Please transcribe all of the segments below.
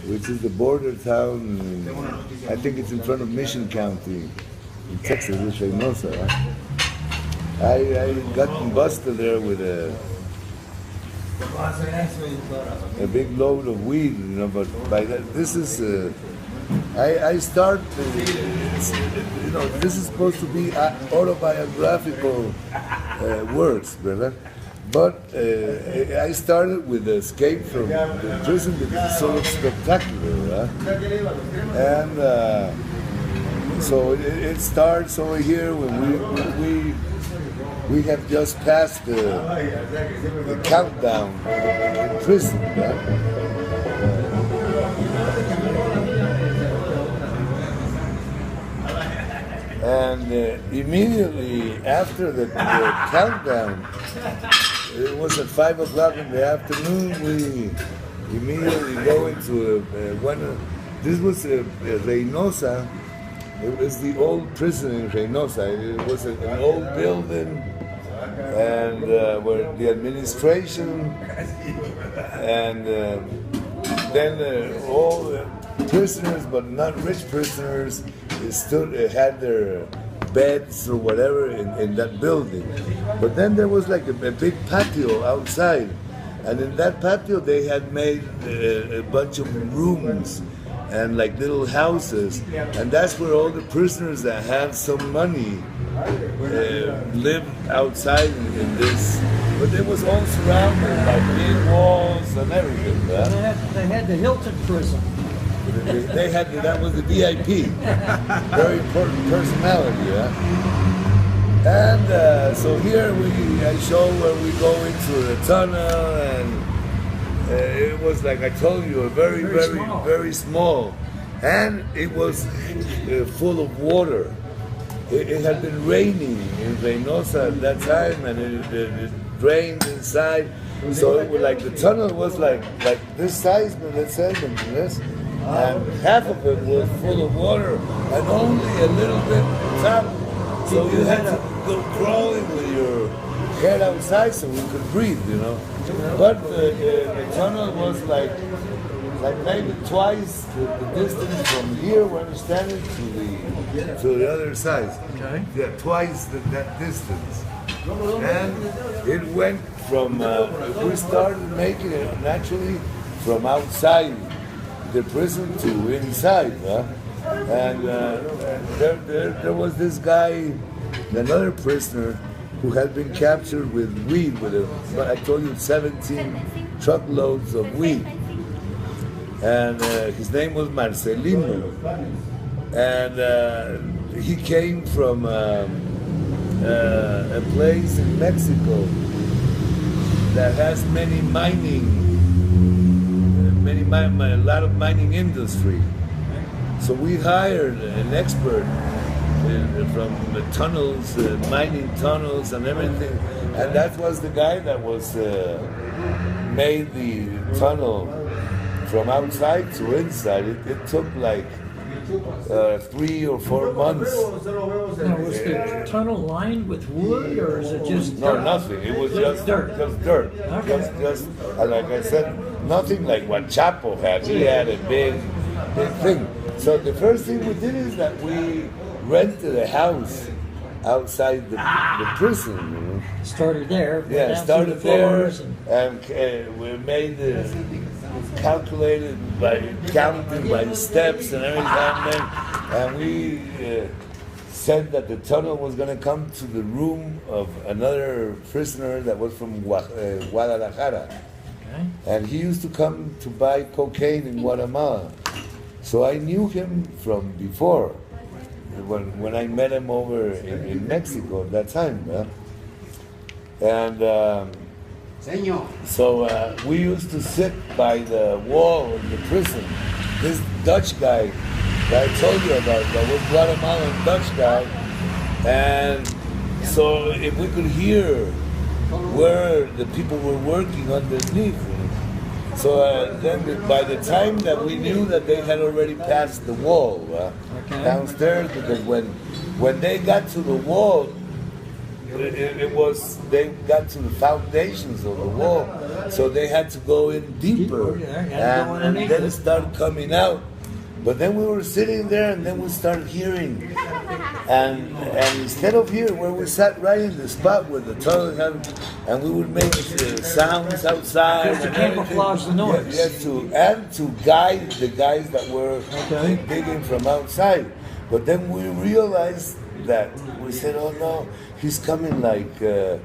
which is the border town. I think it's in front of Mission County in Texas, it's Reynosa. Right? I got busted there with a big load of weed, you know. But by that, this is I start. You know, this is supposed to be autobiographical works, brother. But I started with the escape from the prison because it's sort of spectacular, right? And so it starts over here when we have just passed the countdown in prison, right? And immediately after the countdown, it was at 5 o'clock in the afternoon. We immediately go into this was Reynosa. It was the old prison in Reynosa. It was an old building, and where the administration and then all the prisoners, but not rich prisoners, had their beds or whatever in that building. But then there was like a big patio outside, and in that patio they had made a bunch of rooms and like little houses, and that's where all the prisoners that had some money lived outside in this. But it was all surrounded by big walls and everything. Huh? They had the Hilton prison. They had that was the VIP, very important personality. Yeah? And so here I show where we go into the tunnel, and it was like I told you, a very small, and it was full of water. It had been raining in Reynosa at that time, and it drained inside. So it was like the tunnel was like this size, but let's say this. And half of it was full of water, and only a little bit top. So you had to go crawling with your head outside so we could breathe, you know. But the tunnel was like maybe twice the distance from here where I'm standing to the other side. Okay. Yeah, twice that distance. And it went from we started making it naturally from outside the prison to inside, huh? And there was this guy, another prisoner, who had been captured with weed, I told you 17 truckloads of weed, and his name was Marcelino, and he came from a place in Mexico that has a lot of mining industry. So we hired an expert from the tunnels, mining tunnels and everything, and that was the guy that was made the tunnel from outside to inside. It took like 3 or 4 months. Now, was the tunnel lined with wood, or is it just no, nothing. It was just dirt. Okay. Just like I said, nothing like what Chapo had. He had a big thing. So the first thing we did is that we rented a house outside the prison. You know? Started there. Yeah, started there, and we made calculated by counting by steps and everything, and we said that the tunnel was going to come to the room of another prisoner that was from Guadalajara. Okay. And he used to come to buy cocaine in Guatemala. So I knew him from before, when I met him over in Mexico at that time. And so we used to sit by the wall of the prison. This Dutch guy that I told you about, that was Guatemalan Dutch guy. And so if we could hear where the people were working underneath. So then by the time that we knew that they had already passed the wall downstairs, because when they got to the wall, it was, they got to the foundations of the wall, so they had to go in deeper, and then it started coming out. But then we were sitting there, and then we started hearing, and instead of here, where we sat right in the spot where the tunnel had, and we would make sounds outside. To camouflage the noise. Yes, to guide the guys that were digging from outside. But then we realized that we said, oh no, he's coming like 1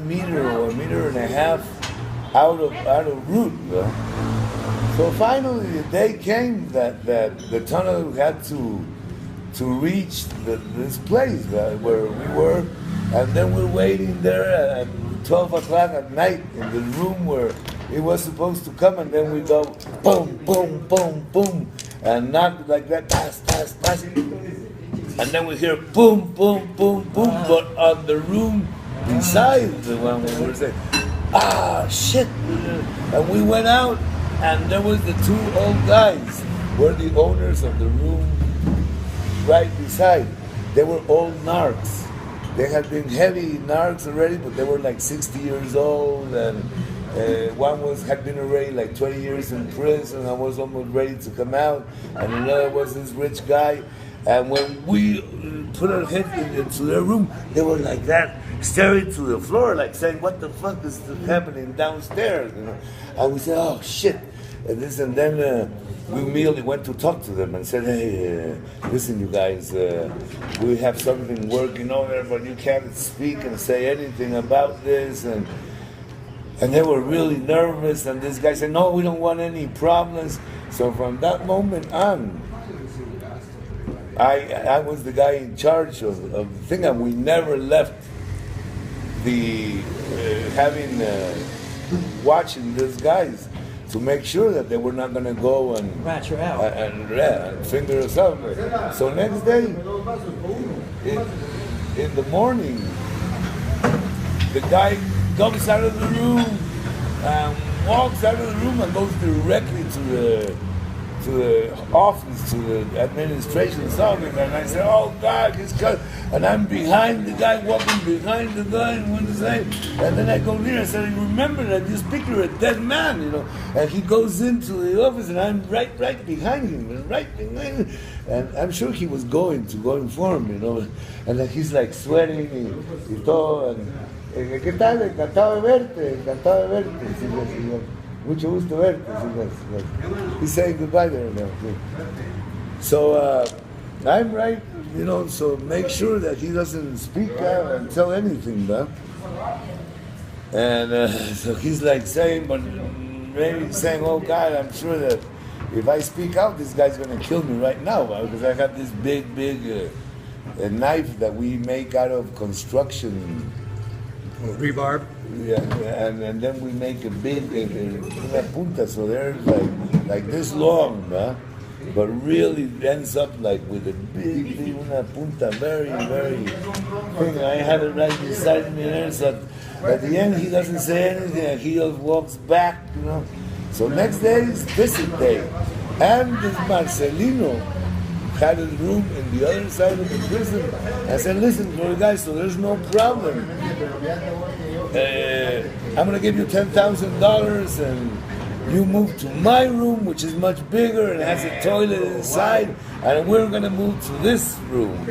meter or 1.5 meters out of route. So finally the day came that the tunnel had to reach this place where we were, and then we're waiting there at 12 o'clock at night in the room where it was supposed to come, and then we go boom, boom, boom, boom, and knock like that, pass, pass, pass. And then we hear boom, boom, boom, boom, but on the room beside the one we were saying, ah, shit. And we went out, and there was the 2 old guys, were the owners of the room right beside. They were old narcs. They had been heavy narcs already, but they were like 60 years old, and one had been already like 20 years in prison and was almost ready to come out, and another was this rich guy. And when we put our heads into their room, they were like that, staring to the floor, like saying, what the fuck is happening downstairs? You know? And we said, oh shit. And then we immediately went to talk to them and said, hey, listen you guys, we have something working on there, but you can't speak and say anything about this. And they were really nervous, and this guy said, no, we don't want any problems. So from that moment on, I was the guy in charge of the thing, and we never left the watching these guys to make sure that they were not going to go and rat you out and finger us out. So next day, in the morning, the guy comes out of the room and walks out of the room and goes directly to the office, to the administration's office, and I said, oh God, he's cut. And I'm behind the guy, walking behind the guy, and then I go near, I said, remember that this picture a dead man, you know. And he goes into the office, and I'm right behind him, and I'm sure he was going to go inform, you know. And then he's like sweating y todo, and ¿qué tal? Encantado de verte. Sí, yes. Mucho gusto verte. Yes. He's saying goodbye there now. So I'm right, you know, so make sure that he doesn't speak out and tell anything, man. And so he's like saying, but maybe saying, oh God, I'm sure that if I speak out, this guy's going to kill me right now, because I got this big knife that we make out of construction. Rebarb? Yeah, and then we make a big una punta, so they're like this long, huh? But really ends up like with a big una punta, very thing. I had it right beside me there, so at the end he doesn't say anything, and he just walks back, you know. So next day is visit day, and this Marcelino had his room in the other side of the prison. I said, listen, guys, so there's no problem. I'm going to give you $10,000 and you move to my room, which is much bigger and has a toilet inside, and we're going to move to this room.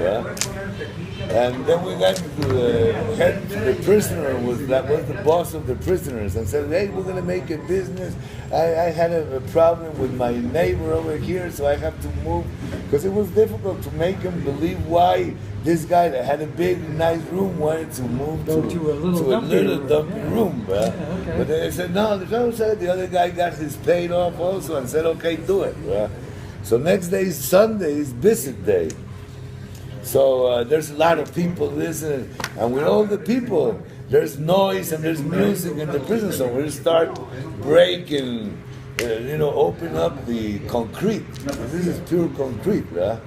And then we got to the prisoner, that was the boss of the prisoners, and said, hey, we're going to make a business. I had a problem with my neighbor over here, so I have to move, because it was difficult to make him believe why this guy that had a big, nice room wanted to move to a little dumpy room. Okay. But they said, no, the other guy got his paid off also and said, okay, do it. So next day is Sunday, is visit day. So there's a lot of people listening, and with all the people, there's noise and there's music in the prison, so we'll start breaking, open up the concrete. This is pure concrete, right?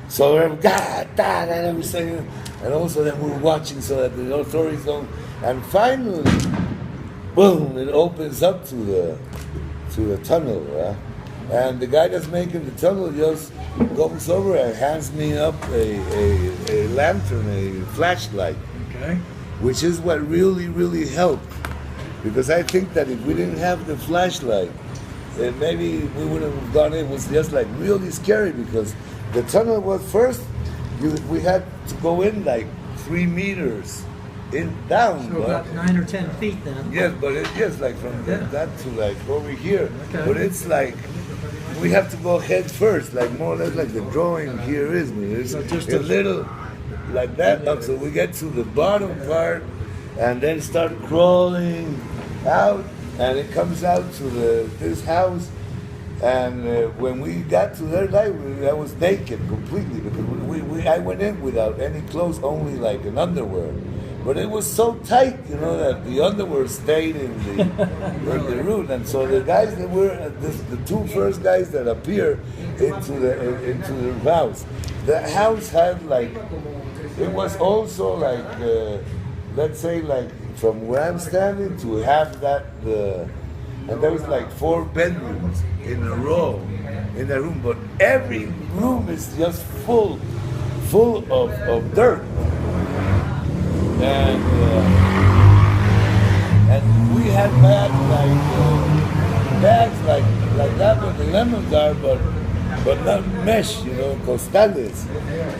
So we're and we're saying, and also then we're watching so that the authorities don't. And finally, boom! It opens up to the tunnel, right? And the guy that's making the tunnel just goes over and hands me up a lantern, a flashlight, Okay. which is what really, really helped. Because I think that if we didn't have the flashlight, then maybe we wouldn't have gone in. It was just like really scary because the tunnel was first, we had to go in like 3 meters down. So about 9 or 10 feet then. Yes, but it's just like from that to like over here. Okay. But it's like we have to go head first, like more or less like the drawing here is. It's So just a a- little like that up, so we get to the bottom part and then start crawling out, and it comes out to this house. And when we got to their light, I was naked completely because I went in without any clothes, only like an underwear. But it was so tight, you know, that the underwear stayed in the room. And so the guys that were the two first guys that appeared into the house. The house had like, it was also like, let's say like from where I'm standing to have that, and there was like 4 bedrooms in a row in the room, but every room is just full of dirt. And we had bags like that where the lemons are, but not mesh, you know, costales,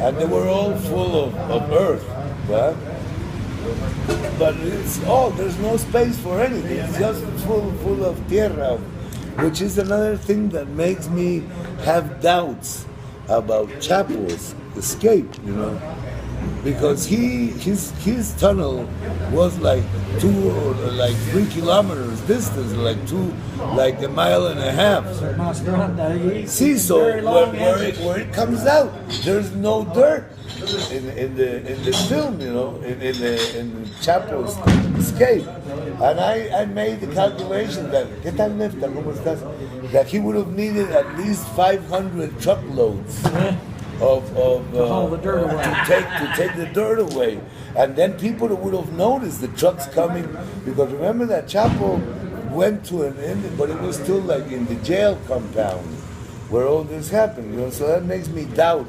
and they were all full of earth, right? But there's no space for anything. It's just full of tierra, which is another thing that makes me have doubts about Chapo's escape, you know. Because his tunnel was like 3 kilometers distance, like a mile and a half. See, so where it comes out, there's no dirt in the film, you know, in Chapo's escape. And I made the calculation that that he would have needed at least 500 truckloads of haul the dirt away. to take the dirt away, and then people would have noticed the trucks coming, because remember that Chapo went to an end, but it was still like in the jail compound where all this happened, you know. So that makes me doubt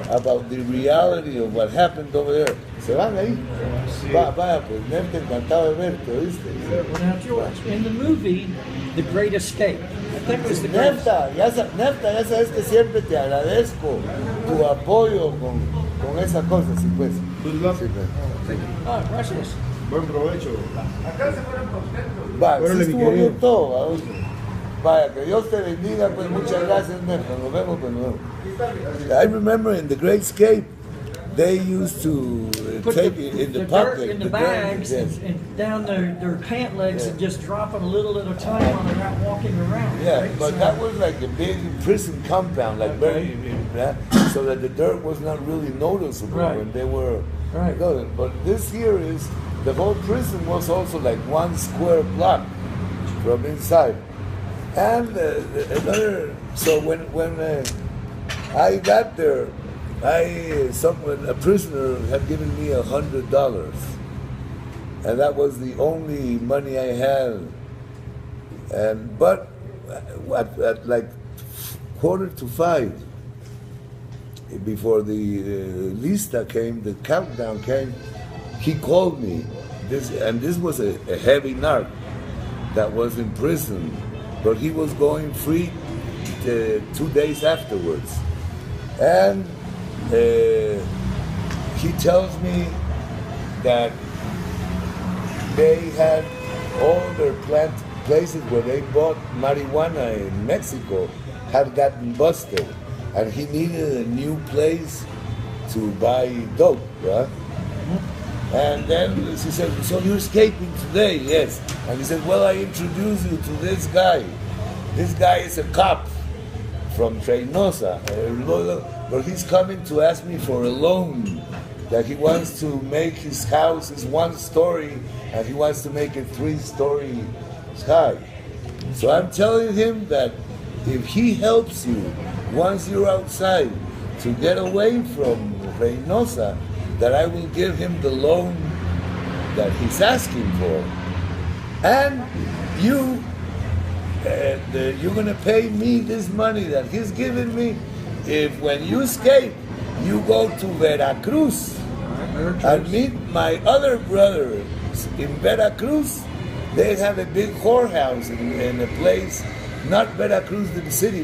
about the reality of what happened over there. ¿Se van ahí? Vaya, pues, Nefta, encantado de verte, ¿oíste? Well, now, George, in the movie, The Great Escape, I think it was the greatest. Nefta, ya sabes que siempre te agradezco tu apoyo con esa cosa, sí, pues. Good luck. Sí, pues. Oh, gracias. Buen provecho. Va, sí Órale, mi estuvo querido. bien todo, ¿va? Vaya, que Dios te bendiga, pues muchas gracias, Nefta. Nos vemos, pues, nos vemos. I remember in The Great Escape, they used to Put take it in the pocket. dirt in the dirt, bags yes. and down their pant legs and just drop it a little at a time while they're out walking around. Yeah, right? but So- that was like a big prison compound, like very, so that the dirt was not really noticeable Right. when they were Right. going. But this here is, the whole prison was also like 1 square block from inside. And so when I got there, a prisoner had given me $100, and that was the only money I had. But at like 4:45, before the lista came, the countdown came, he called me. This was a heavy narc that was in prison, but he was going free 2 days afterwards. And he tells me that they had all their places where they bought marijuana in Mexico had gotten busted, and he needed a new place to buy dope, right? And then she said, "So you're escaping today?" Yes. And he said, "Well, I introduce you to this guy. This guy is a cop from Reynosa, but he's coming to ask me for a loan, that he wants to make his house is 1 story, and he wants to make it 3 stories high." So I'm telling him that if he helps you once you're outside to get away from Reynosa, that I will give him the loan that he's asking for. And you you're gonna pay me this money that he's giving me if when you escape, you go to Veracruz and meet my other brothers in Veracruz. They have a big whorehouse in a place, not Veracruz, the city.